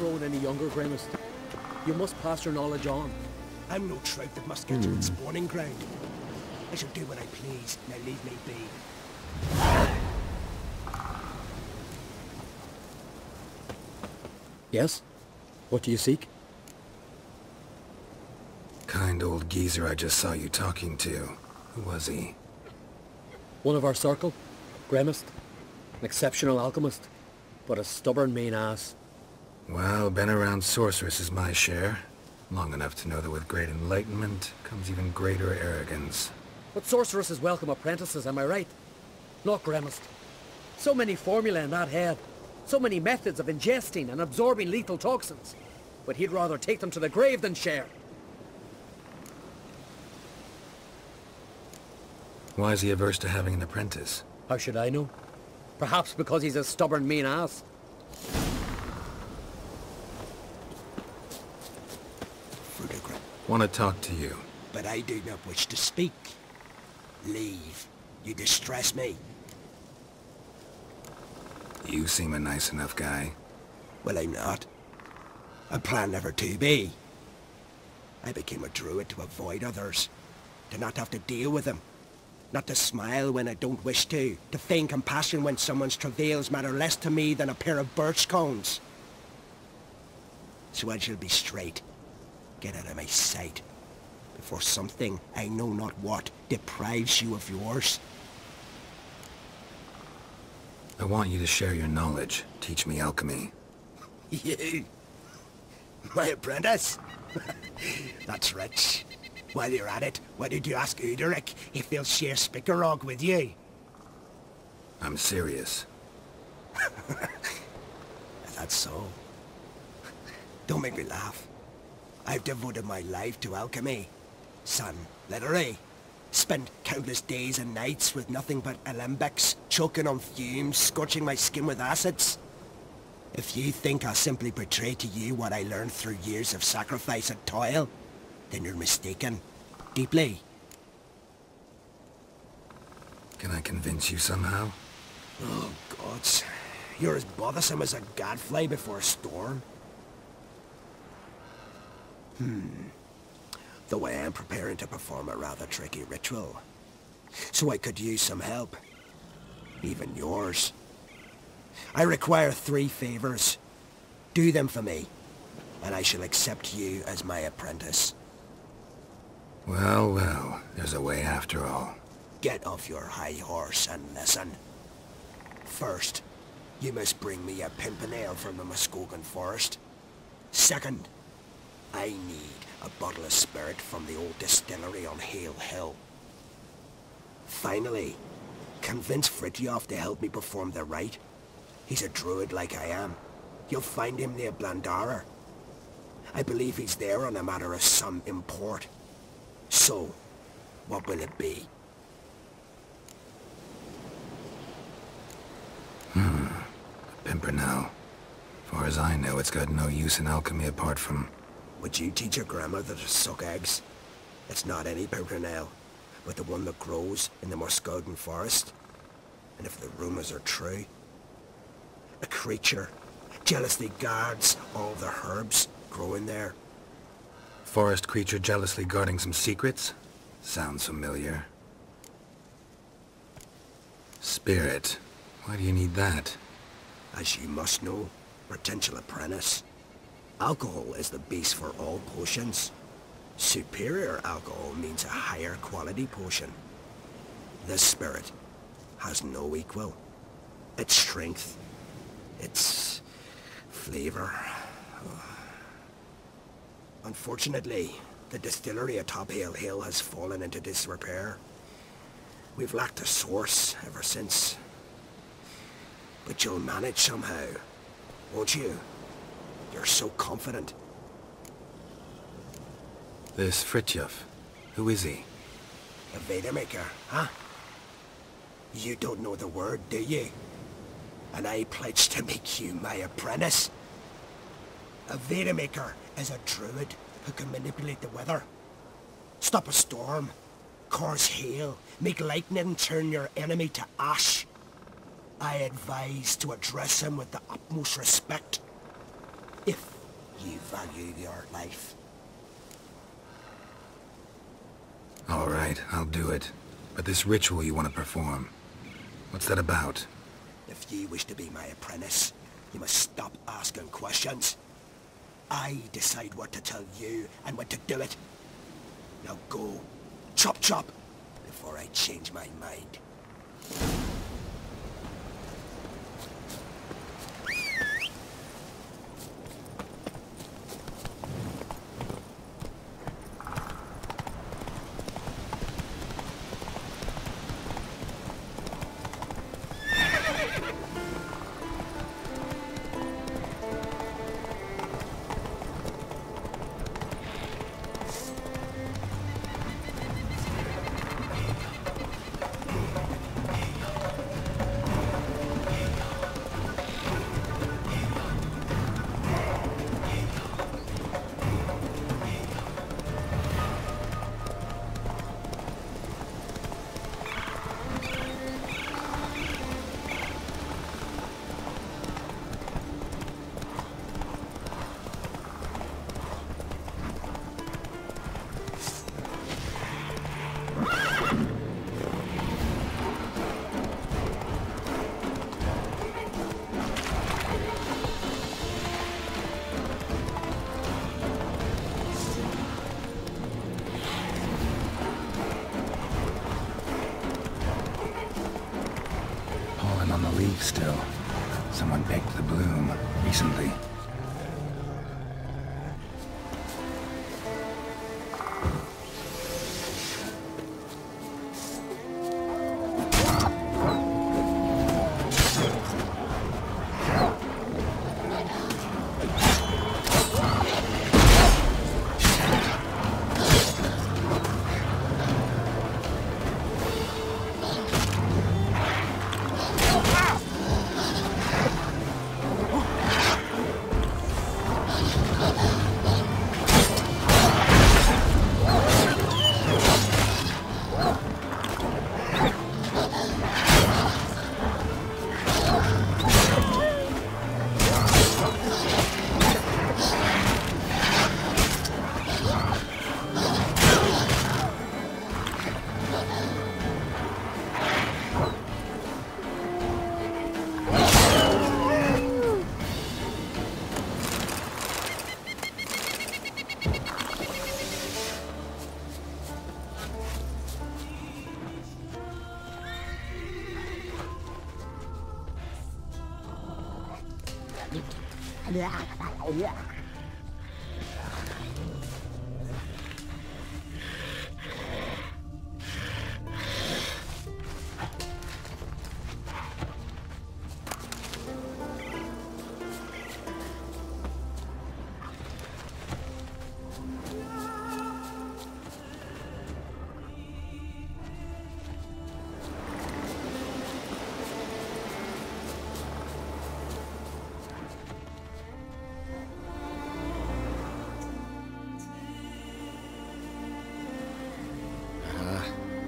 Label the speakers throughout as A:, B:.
A: growing any younger, Grimmest. You must pass your knowledge on.
B: I'm no trout that must get to its spawning ground. I shall do what I please, now leave me be.
A: Yes? What do you seek?
C: Kind old geezer I just saw you talking to. Who was he?
A: One of our circle. Grimmest. An exceptional alchemist. But a stubborn mean ass.
C: Well, been around sorceresses my share. Long enough to know that with great enlightenment comes even greater arrogance.
A: But sorceresses welcome apprentices, am I right? Not Grimmest. So many formulae in that head. So many methods of ingesting and absorbing lethal toxins. But he'd rather take them to the grave than share.
C: Why is he averse to having an apprentice?
A: How should I know? Perhaps because he's a stubborn mean ass.
C: Want to talk to you.
B: But I do not wish to speak. Leave. You distress me.
C: You seem a nice enough guy.
B: Well, I'm not. I plan never to be. I became a druid to avoid others. To not have to deal with them. Not to smile when I don't wish to. To feign compassion when someone's travails matter less to me than a pair of birch cones. So I shall be straight. Get out of my sight. Before something, I know not what, deprives you of yours.
C: I want you to share your knowledge. Teach me alchemy.
B: You? My apprentice? That's rich. While you're at it, why did you ask Uderic if he'll share Spickerog with you?
C: I'm serious.
B: That's so. Don't make me laugh. I've devoted my life to alchemy. Son, literally. Spent countless days and nights with nothing but alembics, choking on fumes, scorching my skin with acids. If you think I'll simply portray to you what I learned through years of sacrifice and toil, then you're mistaken. Deeply.
C: Can I convince you somehow?
B: Oh, gods. You're as bothersome as a gadfly before a storm. Though I am preparing to perform a rather tricky ritual. So I could use some help. Even yours. I require 3 favors. Do them for me, and I shall accept you as my apprentice.
C: Well, well, there's a way after all.
B: Get off your high horse and listen. First, you must bring me a pimpernel from the Muskogan forest. Second, I need a bottle of spirit from the old distillery on Hale Hill. Finally, convince Fritjof to help me perform the rite. He's a druid like I am. You'll find him near Blandara. I believe he's there on a matter of some import. So, what will it be?
C: Pimpernel. Far as I know, it's got no use in alchemy apart from...
B: Would you teach your grandmother to suck eggs? It's not any pimpernel, but the one that grows in the Muskogan forest. And if the rumors are true, a creature jealously guards all the herbs growing there.
C: Forest creature jealously guarding some secrets? Sounds familiar. Spirit. Why do you need that?
B: As you must know, potential apprentice, alcohol is the base for all potions. Superior alcohol means a higher quality potion. This spirit has no equal. Its strength, its flavor. Unfortunately, the distillery atop Hale Hill has fallen into disrepair. We've lacked a source ever since. But you'll manage somehow, won't you? You're so confident.
C: This Fritjof, who is he?
B: A Vedamaker, huh? You don't know the word, do you? And I pledge to make you my apprentice. A Vedamaker is a druid who can manipulate the weather. Stop a storm, cause hail, make lightning turn your enemy to ash. I advise to address him with the utmost respect. If value your life.
C: All right, I'll do it. But this ritual you want to perform, what's that about?
B: If you wish to be my apprentice, you must stop asking questions. I decide what to tell you and when to do it. Now go, chop chop, before I change my mind.
C: Still. Someone baked the bloom recently.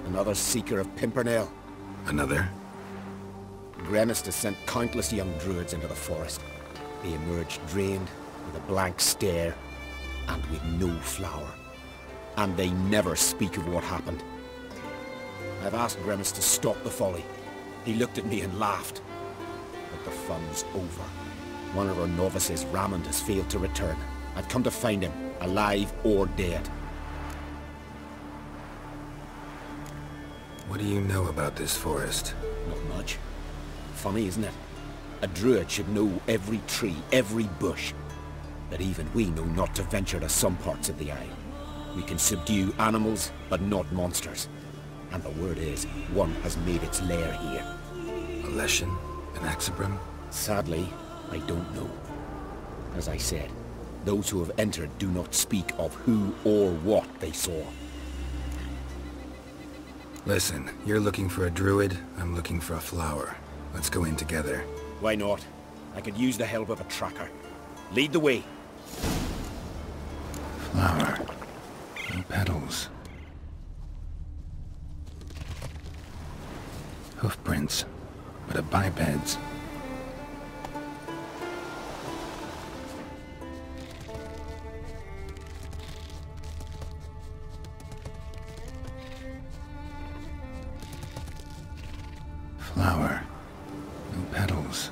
D: Another seeker of Pimpernel.
C: Another?
D: Gremist has sent countless young druids into the forest. They emerge drained, with a blank stare, and with no flower. And they never speak of what happened. I've asked Gremist to stop the folly. He looked at me and laughed. But the fun's over. One of our novices, Ramond, has failed to return. I've come to find him, alive or dead.
C: What do you know about this forest?
D: Not much. Funny, isn't it? A druid should know every tree, every bush. But even we know not to venture to some parts of the isle. We can subdue animals, but not monsters. And the word is, one has made its lair here.
C: A Leshen? An Axii?
D: Sadly, I don't know. As I said, those who have entered do not speak of who or what they saw.
C: Listen, you're looking for a druid, I'm looking for a flower. Let's go in together.
D: Why not? I could use the help of a tracker. Lead the way.
C: Flower. No petals. Hoofprints, but a biped's. flower. No petals.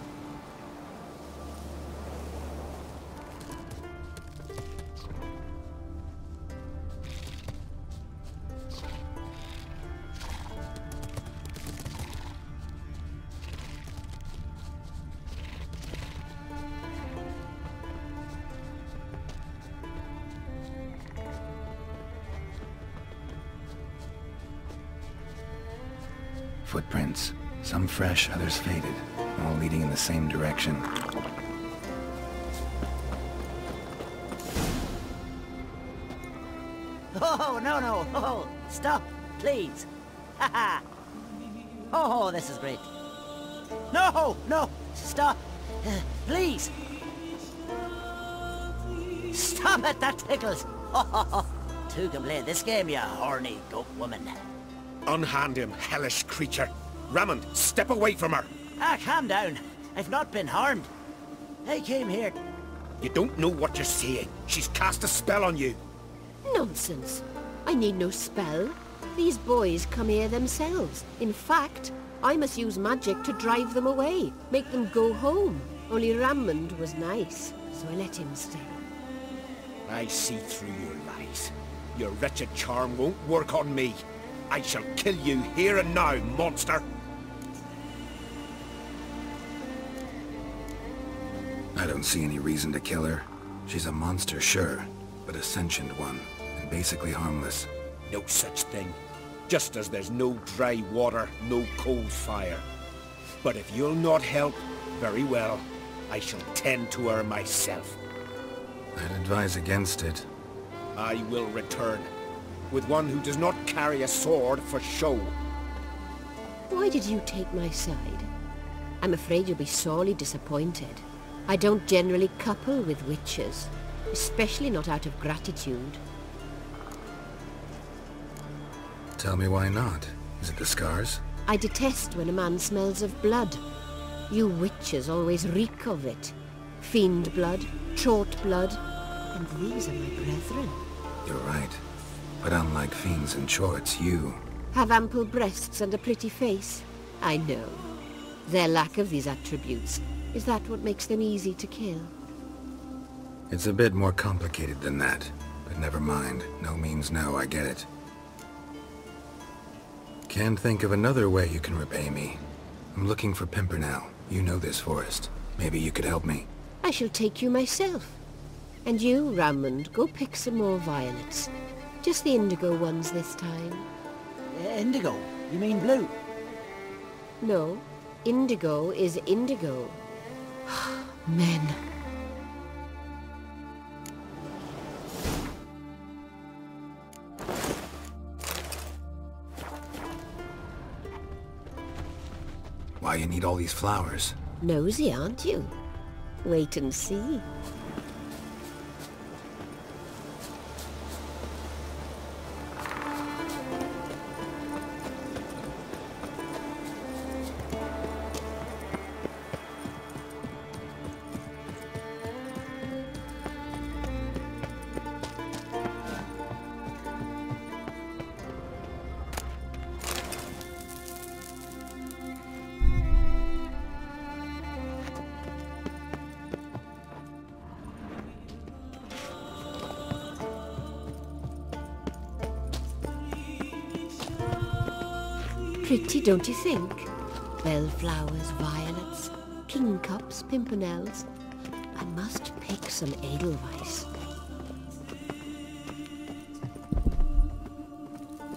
C: Footprints. Some fresh, others faded, all leading in the same direction.
E: Oh, no. Oh, stop, please. Haha. Oh, this is great. No, stop. Please. Stop it, that tickles. Two can play this game, you horny goat woman.
D: Unhand him, hellish creature. Raymond, step away from her.
E: Calm down. I've not been harmed. I came here.
D: You don't know what you're saying. She's cast a spell on you.
F: Nonsense. I need no spell. These boys come here themselves. In fact, I must use magic to drive them away, make them go home. Only Raymond was nice, so I let him stay.
D: I see through your lies. Your wretched charm won't work on me. I shall kill you here and now, monster!
C: I don't see any reason to kill her. She's a monster, sure, but a sentient one, and basically harmless.
D: No such thing. Just as there's no dry water, no cold fire. But if you'll not help, very well. I shall tend to her myself.
C: I'd advise against it.
D: I will return, with one who does not carry a sword for show.
F: Why did you take my side? I'm afraid you'll be sorely disappointed. I don't generally couple with witches, especially not out of gratitude.
C: Tell me why not. Is it the scars?
F: I detest when a man smells of blood. You witches always reek of it. Fiend blood, trot blood, and these are my brethren.
C: You're right. But unlike fiends and chorts, you...
F: Have ample breasts and a pretty face. I know. Their lack of these attributes, is that what makes them easy to kill?
C: It's a bit more complicated than that. But never mind. No means no, I get it. Can't think of another way you can repay me. I'm looking for Pimpernel. You know this forest. Maybe you could help me.
F: I shall take you myself. And you, Raymond, go pick some more violets. Just the indigo ones this time.
E: Indigo? You mean blue?
F: No, indigo is indigo. Men.
C: Why you need all these flowers?
F: Nosy, aren't you? Wait and see. Pretty, don't you think? Bellflowers, violets, kingcups, pimpernels. I must pick some edelweiss.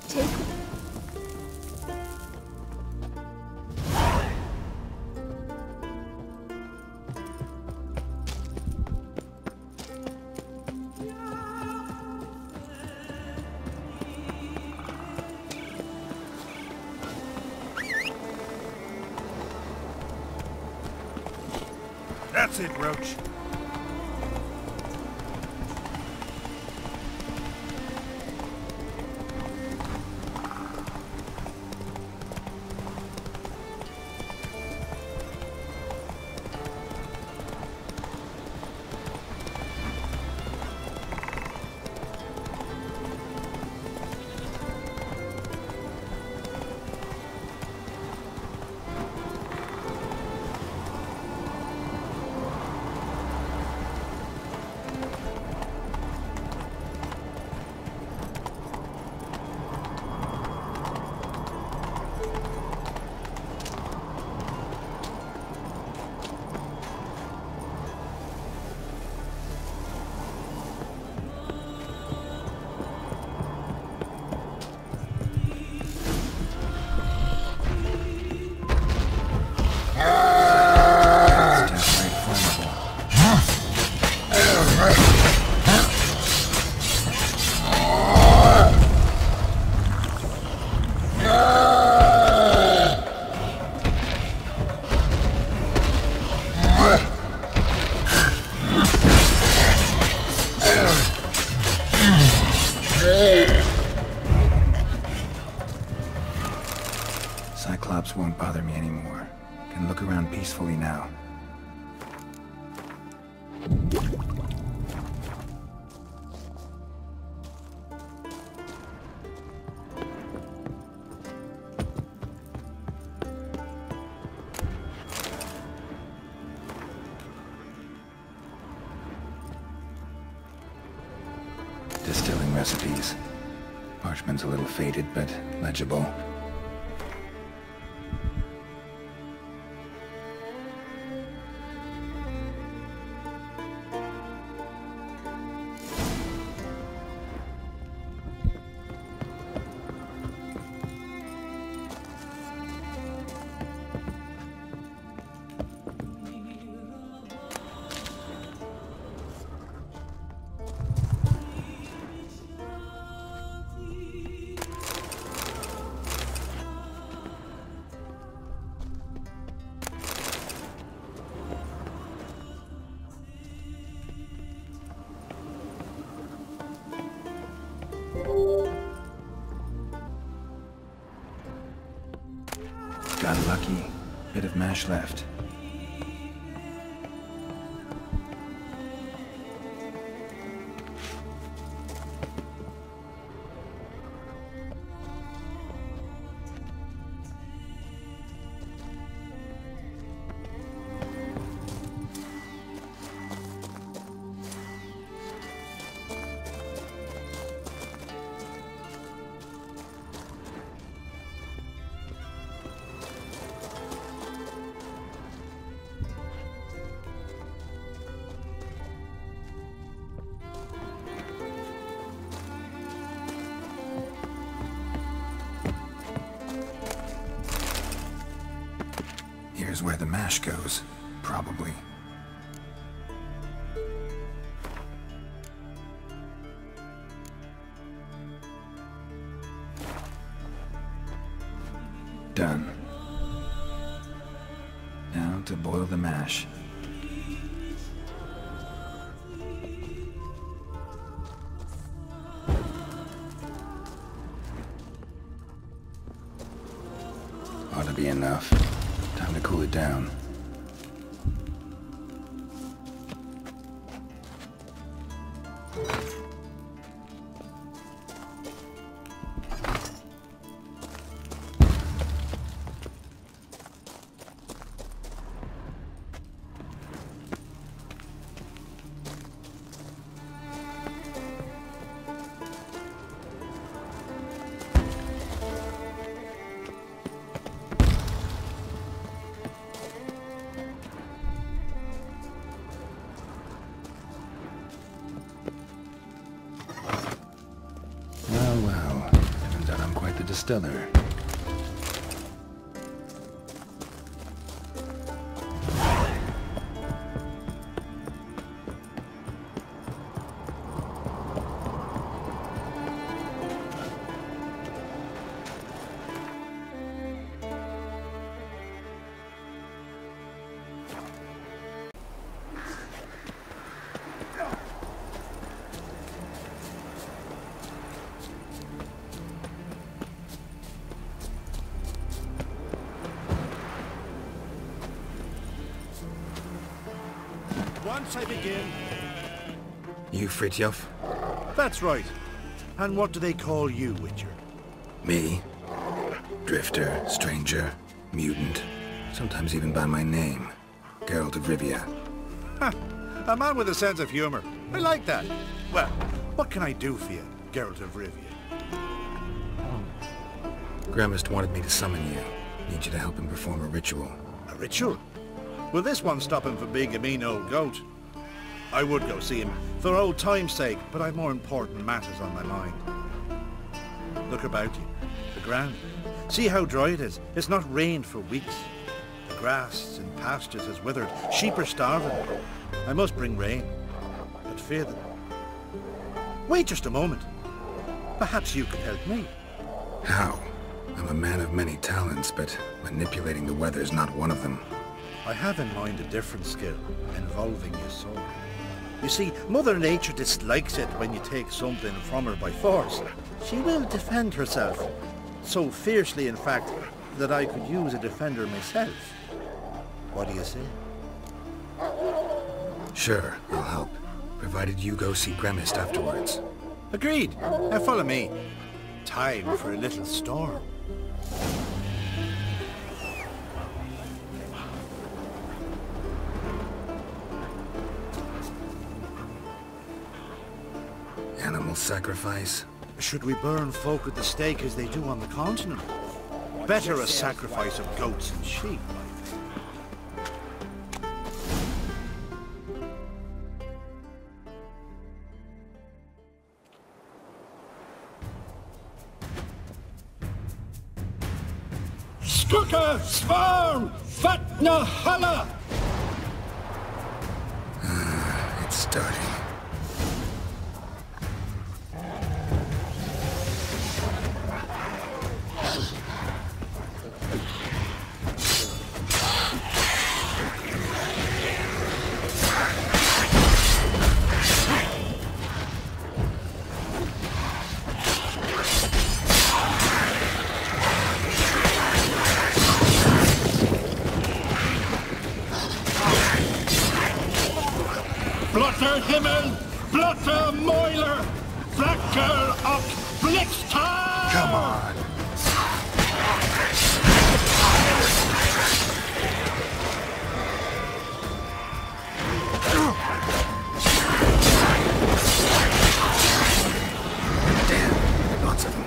F: Take...
G: That's it, Roach.
C: This won't bother me anymore. Can look around peacefully now. Distilling recipes. Parchment's a little faded, but legible. Got lucky. Bit of mash left. Here's where the mash goes, probably. Done. Now to boil the mash. Ought to be enough. Time to cool it down. Well, turns out I'm quite the distiller.
G: Once I begin...
C: You Fritjof?
G: That's right. And what do they call you, Witcher?
C: Me? Drifter, stranger, mutant. Sometimes even by my name. Geralt of Rivia.
G: Ha! A man with a sense of humor. I like that. Well, what can I do for you, Geralt of Rivia?
C: Gremist wanted me to summon you. Need you to help him perform a ritual.
G: A ritual? Will this one stop him from being a mean old goat? I would go see him, for old time's sake, but I've more important matters on my mind. Look about you. The ground. See how dry it is. It's not rained for weeks. The grass in pastures has withered. Sheep are starving. I must bring rain, but fear them. Wait just a moment. Perhaps you could help me.
C: How? I'm a man of many talents, but manipulating the weather's not one of them.
G: I have in mind a different skill, involving your soul. You see, Mother Nature dislikes it when you take something from her by force. She will defend herself. So fiercely, in fact, that I could use a defender myself. What do you say?
C: Sure, I'll help. Provided you go see Gremist afterwards.
G: Agreed. Now follow me. Time for a little storm.
C: Animal sacrifice?
G: Should we burn folk at the stake as they do on the continent? Better a sacrifice of goats and sheep, I think.
H: Skuka Svarm Fatna Hala!
C: It's starting.
H: Blotter Himmel, Blotter Moiler, Flacker of Blickstar!
C: Come on! Damn, lots of them.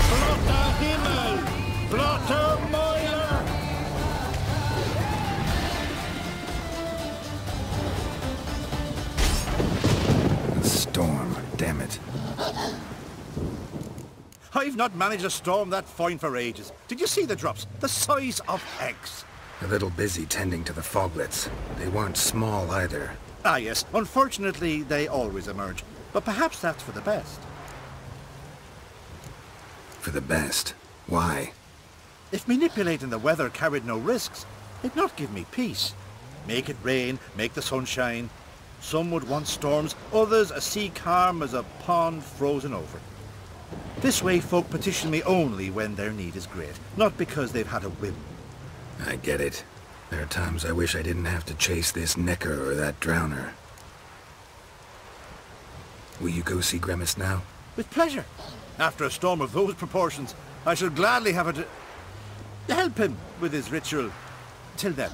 H: Blotter Himmel, Blotter Moiler!
C: Storm, damn it.
G: I've not managed a storm that fine for ages. Did you see the drops? The size of eggs.
C: A little busy tending to the foglets. They weren't small either.
G: Ah yes, unfortunately they always emerge. But perhaps that's for the best.
C: For the best. Why?
G: If manipulating the weather carried no risks, it'd not give me peace. Make it rain, make the sun shine. Some would want storms, others a sea calm as a pond frozen over. This way folk petition me only when their need is great, not because they've had a whim.
C: I get it. There are times I wish I didn't have to chase this necker or that drowner. Will you go see Gremist now?
G: With pleasure. After a storm of those proportions, I shall gladly have it to help him with his ritual. Till then.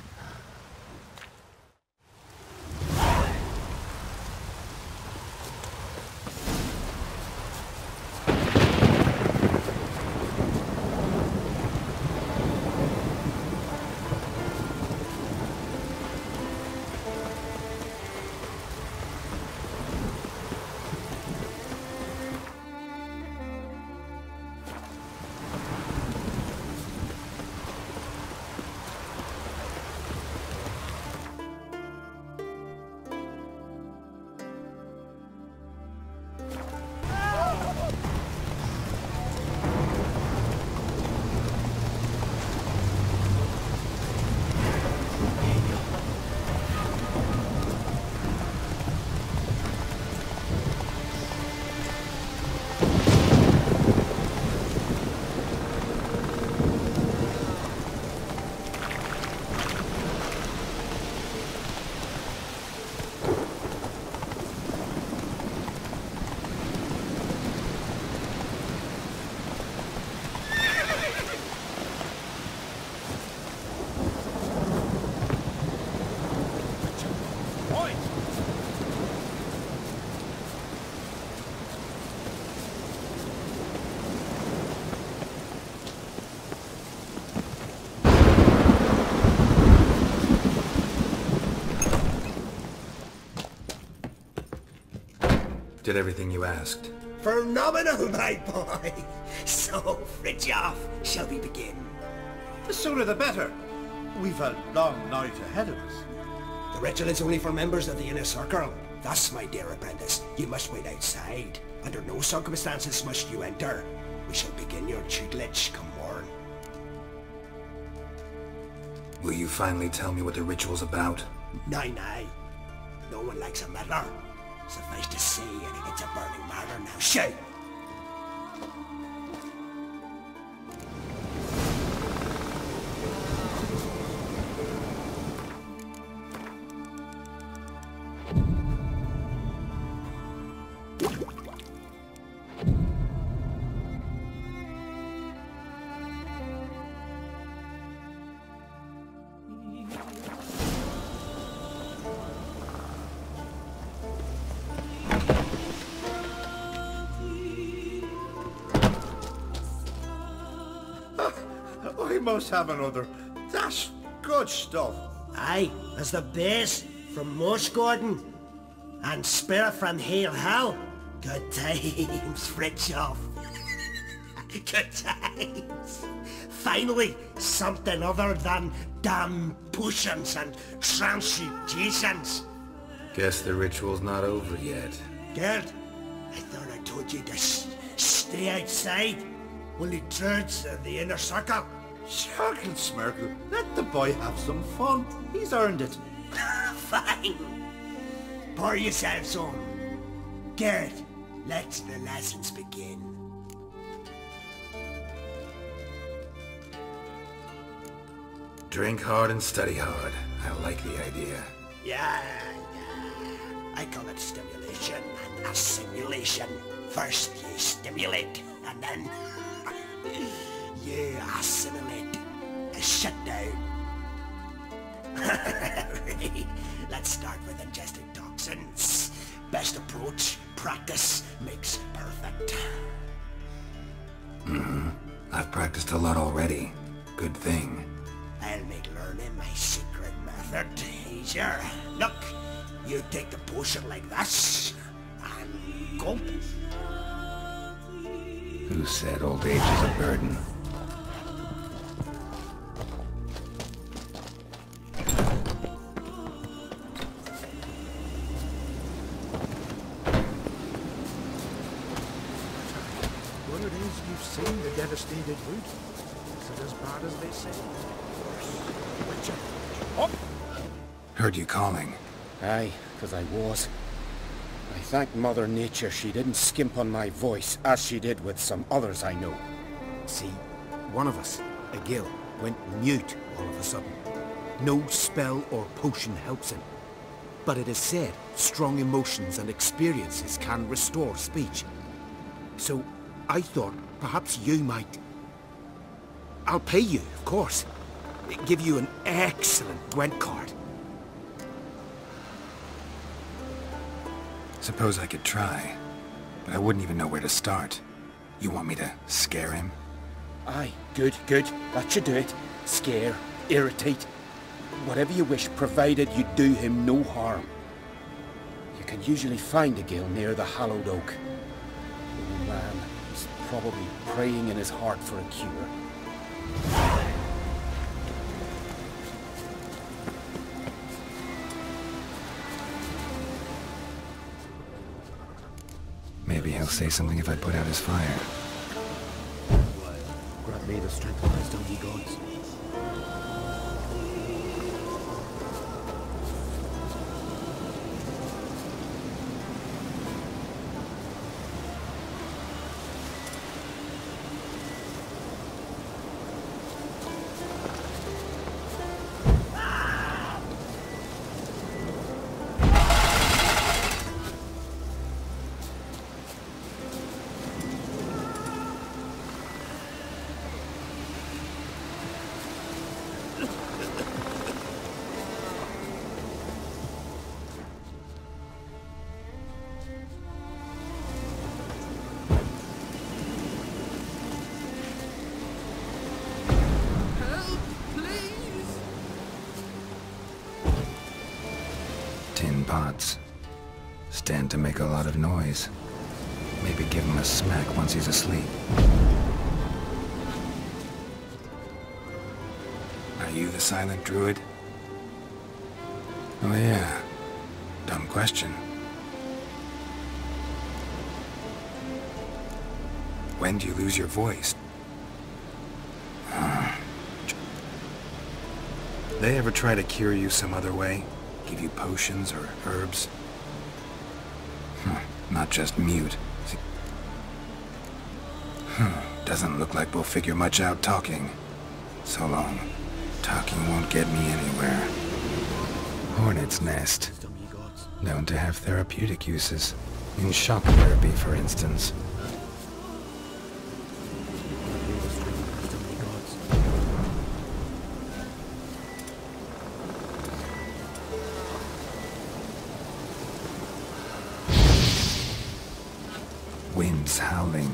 C: Did everything you asked.
B: Phenomenal, my boy. So, Fridtjof, shall we begin?
G: The sooner the better. We've a long night ahead of us.
B: The ritual is only for members of the inner circle. Thus, my dear apprentice, you must wait outside. Under no circumstances must you enter. We shall begin your tutelage come morn.
C: Will you finally tell me what the ritual's about?
B: Nay. No one likes a meddler. Suffice to say, it's a burning matter now. Shout!
G: I must have another. That's good stuff.
B: Aye, as the base from Moss Gordon and spirit from Hail Hell. Good times, Fridtjof. Good times. Finally, something other than damn potions and transmutations.
C: Guess the ritual's not over yet.
B: Geralt, I thought I told you to stay outside. Only Druids are the inner circle.
G: Sharkle Smirkle, let the boy have some fun. He's earned it.
B: Fine. Pour yourselves on. Geralt, let the lessons begin.
C: Drink hard and study hard. I like the idea.
B: Yeah. I call it stimulation and assimilation. First you stimulate, and then you assimilate. Shut down. Let's start with ingesting toxins. Best approach, practice makes perfect.
C: I've practiced a lot already. Good thing.
B: I'll make learning my secret method easier. Look, you take the potion like this, and gulp.
C: Who said old age is a burden?
I: Word is you've seen the devastated route. Is it as bad as they say?
C: Heard you calling.
D: Aye, 'cause I was. I thank Mother Nature she didn't skimp on my voice, as she did with some others I know.
J: See, one of us, a gill, went mute all of a sudden. No spell or potion helps him. But it is said strong emotions and experiences can restore speech. So I thought perhaps you might... I'll pay you, of course. Give you an excellent Gwent card.
C: Suppose I could try, but I wouldn't even know where to start. You want me to scare him?
D: Aye, good. That should do it. Scare, irritate, whatever you wish, provided you do him no harm. You can usually find a gill near the hallowed oak. The man is probably praying in his heart for a cure.
C: Maybe he'll say something if I put out his fire.
I: Grant me the strength of wisdom, ye gods.
C: stand to make a lot of noise. Maybe give him a smack once he's asleep. Are you the silent druid? Oh yeah. Dumb question. When do you lose your voice? They ever try to cure you some other way? Give you potions or herbs? Not just mute. Doesn't look like we'll figure much out talking. So long. Talking won't get me anywhere. Hornet's nest. Known to have therapeutic uses. In shock therapy, for instance. Winds howling.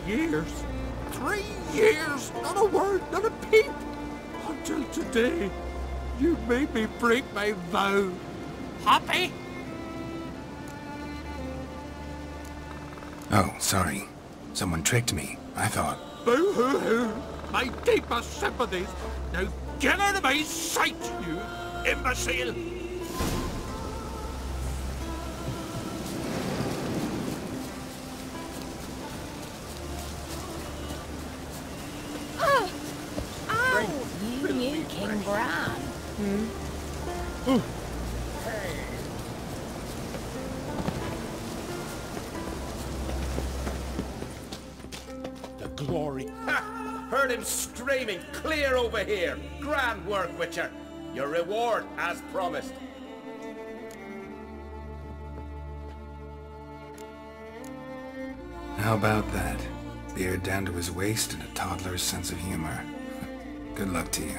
H: years. 3 years, not a word, not a peep. Until today, you made me break my vow. Happy?
C: Oh, sorry. Someone tricked me, I thought.
H: Boo-hoo-hoo. My deepest sympathies. Now get out of my sight, you imbecile.
E: You knew King Bran.
D: The glory. Ha! Heard him screaming clear over here. Grand work, Witcher. Your reward as promised.
C: How about that? Beard down to his waist and a toddler's sense of humor. Good luck to you.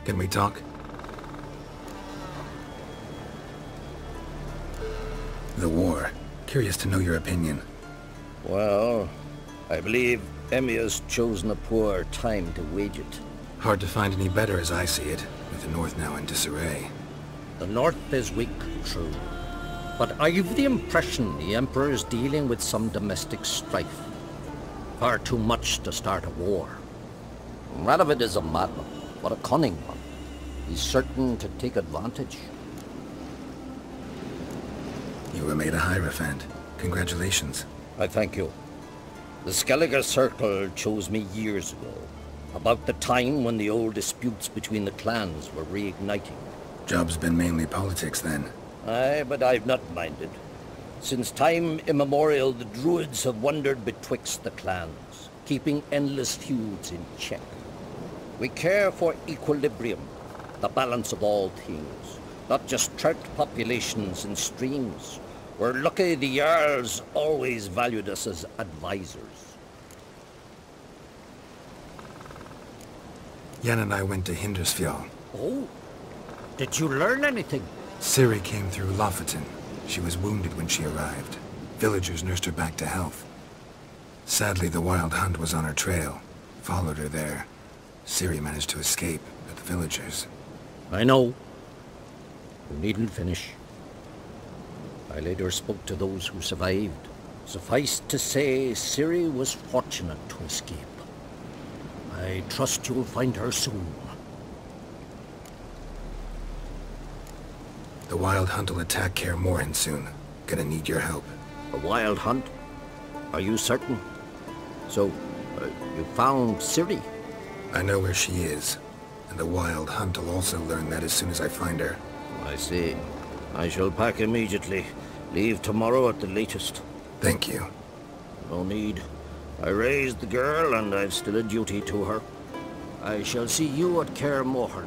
C: Can we talk? The war. Curious to know your opinion.
K: Well, I believe Emmir's chosen a poor time to wage it.
C: Hard to find any better as I see it, with the North now in disarray.
K: The North is weak, true. But I've the impression the Emperor is dealing with some domestic strife. Far too much to start a war. Radovid is a madman, but a cunning one. He's certain to take advantage.
C: You were made a Hierophant. Congratulations.
K: I thank you. The Skellige Circle chose me years ago, about the time when the old disputes between the clans were reigniting.
C: Job's been mainly politics then.
K: Aye, but I've not minded. Since time immemorial, the Druids have wandered betwixt the clans, keeping endless feuds in check. We care for equilibrium, the balance of all things, not just trout populations and streams. We're lucky the Jarls always valued us as advisors.
C: Yen and I went to Hindersfjall.
K: Oh, did you learn anything?
C: Ciri came through Lofoten. She was wounded when she arrived. Villagers nursed her back to health. Sadly, the Wild Hunt was on her trail. Followed her there. Ciri managed to escape, but the villagers...
K: I know. You needn't finish. I later spoke to those who survived. Suffice to say, Ciri was fortunate to escape. I trust you'll find her soon.
C: The Wild Hunt will attack Kaer Morhen soon. Gonna need your help.
K: A wild hunt? Are you certain? So, you found Ciri?
C: I know where she is. And the Wild Hunt will also learn that as soon as I find her.
K: I see. I shall pack immediately. Leave tomorrow at the latest.
C: Thank you.
K: No need. I raised the girl, and I've still a duty to her. I shall see you at Kaer Morhen.